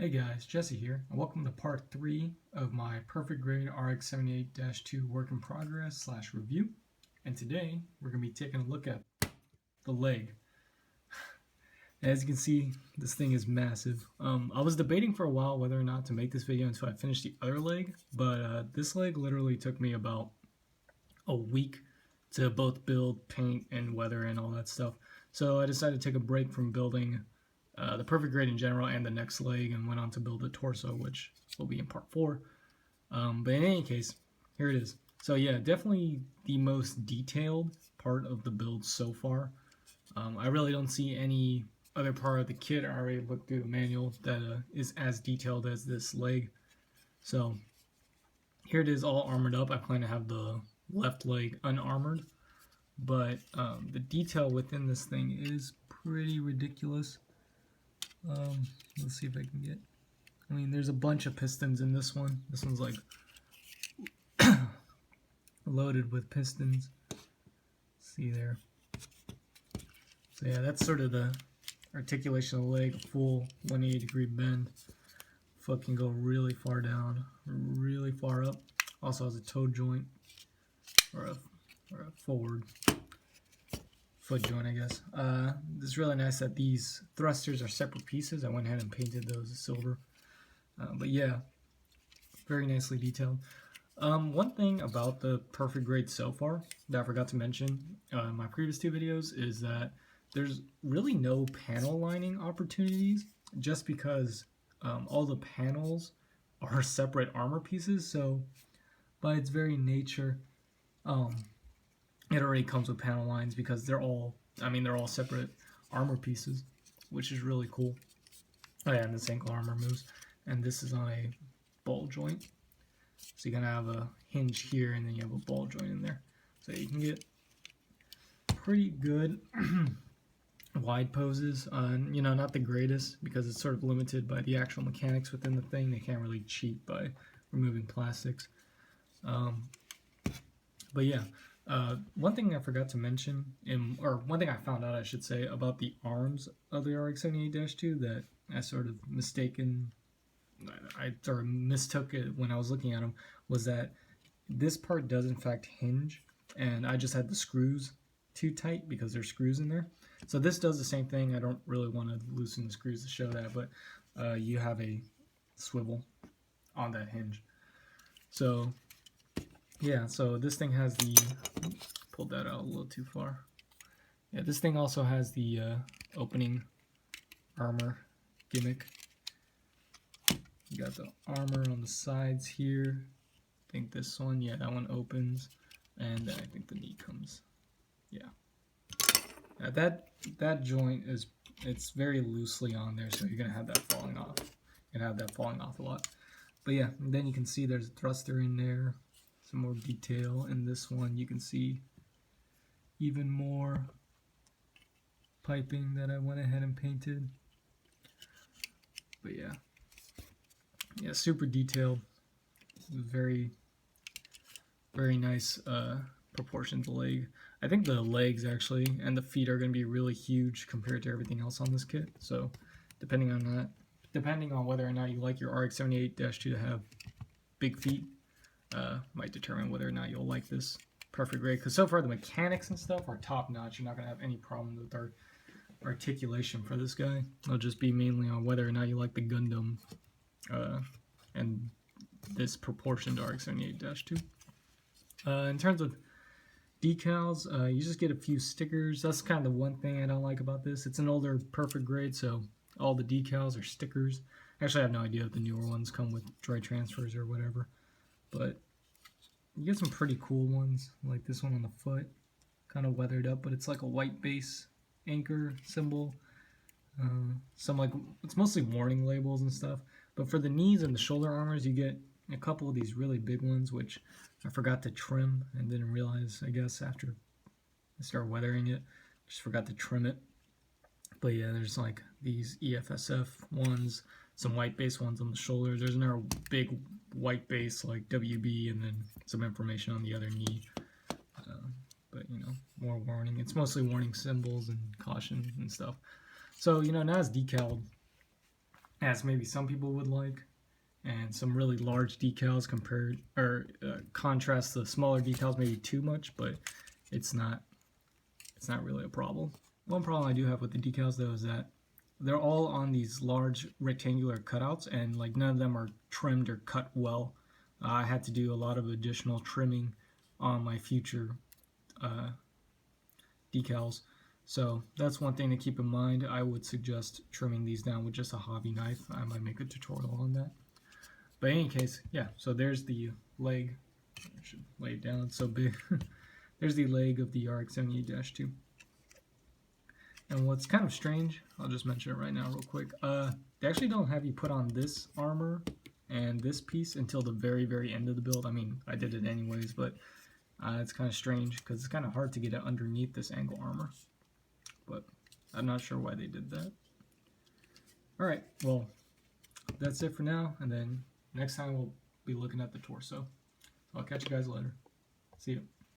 Hey guys, Jesse here, and welcome to part 3 of my Perfect Grade RX 78-2 work in progress / review. And today we're going to be taking a look at the leg. As you can see, this thing is massive. I was debating for a while whether or not to make this video until I finished the other leg, but this leg literally took me about a week to both build, paint, and weather and all that stuff. So I decided to take a break from building the Perfect Grade in general and the next leg, and went on to build the torso, which will be in part 4. But in any case, here it is. So yeah, definitely the most detailed part of the build so far. I really don't see any other part of the kit. I already looked through the manual that is as detailed as this leg. So here it is, all armored up. I plan to have the left leg unarmored, but the detail within this thing is pretty ridiculous. Let's see if I can get. I mean, there's a bunch of pistons in this one. This one's like loaded with pistons. See there. So yeah, that's sort of the articulation of the leg. Full 180-degree bend. Foot can go really far down, really far up. Also has a toe joint or a forward foot joint, I guess. It's really nice that these thrusters are separate pieces. I went ahead and painted those silver. But yeah, very nicely detailed. One thing about the Perfect Grade so far that I forgot to mention in my previous 2 videos is that there's really no panel lining opportunities, just because all the panels are separate armor pieces. So by its very nature, it already comes with panel lines because they're all separate armor pieces, which is really cool. Oh yeah, and this ankle armor moves. And this is on a ball joint. So you're gonna have a hinge here, and then you have a ball joint in there. So you can get pretty good wide poses. Not the greatest, because it's sort of limited by the actual mechanics within the thing. They can't really cheat by removing plastics. But yeah. One thing I forgot to mention, one thing I found out, I should say, about the arms of the RX 78-2 that I sort of mistook it when I was looking at them, was that this part does in fact hinge, and I just had the screws too tight because there's screws in there. So this does the same thing. I don't really want to loosen the screws to show that, but you have a swivel on that hinge. So yeah, so this thing has the, pulled that out a little too far. Yeah, this thing also has the opening armor gimmick. You got the armor on the sides here. I think this one, yeah, that one opens, and then I think the knee comes. Yeah. That joint it's very loosely on there, so you're gonna have that falling off. You're gonna have that falling off a lot. But yeah, and then you can see there's a thruster in there. Some more detail in this one. You can see even more piping that I went ahead and painted. But yeah, super detailed. Very, very nice proportioned leg. I think the legs actually and the feet are going to be really huge compared to everything else on this kit. So depending on whether or not you like your RX 78-2 to have big feet, might determine whether or not you'll like this Perfect Grade. Because so far the mechanics and stuff are top notch. You're not going to have any problem with our articulation for this guy. It'll just be mainly on whether or not you like the Gundam and this proportioned RX 78-2. In terms of decals, you just get a few stickers. That's kind of the one thing I don't like about this. It's an older Perfect Grade, so all the decals are stickers. Actually, I have no idea if the newer ones come with droid transfers or whatever. But you get some pretty cool ones, like this one on the foot, kind of weathered up, but it's like a white base anchor symbol. It's mostly warning labels and stuff. But for the knees and the shoulder armors, you get a couple of these really big ones, which I forgot to trim and didn't realize, I guess, after I started weathering it. Just forgot to trim it. But yeah, there's like these EFSF ones, some white base ones on the shoulder. There's another big white base like WB, and then some information on the other knee. But more warning. It's mostly warning symbols and caution and stuff. So not as decaled as maybe some people would like, and some really large decals compared or contrast the smaller decals maybe too much, but it's not really a problem. One problem I do have with the decals though is that they're all on these large rectangular cutouts, and like none of them are trimmed or cut well. I had to do a lot of additional trimming on my future decals, so that's one thing to keep in mind. I would suggest trimming these down with just a hobby knife. I might make a tutorial on that. But in any case, yeah, so there's the leg. I should lay it down, it's so big. There's the leg of the RX-78-2. And what's kind of strange, I'll just mention it right now real quick, they actually don't have you put on this armor and this piece until the very, very end of the build. I mean, I did it anyways, but it's kind of strange because it's kind of hard to get it underneath this angle armor. But I'm not sure why they did that. Alright, well, that's it for now, and then next time we'll be looking at the torso. So I'll catch you guys later. See you.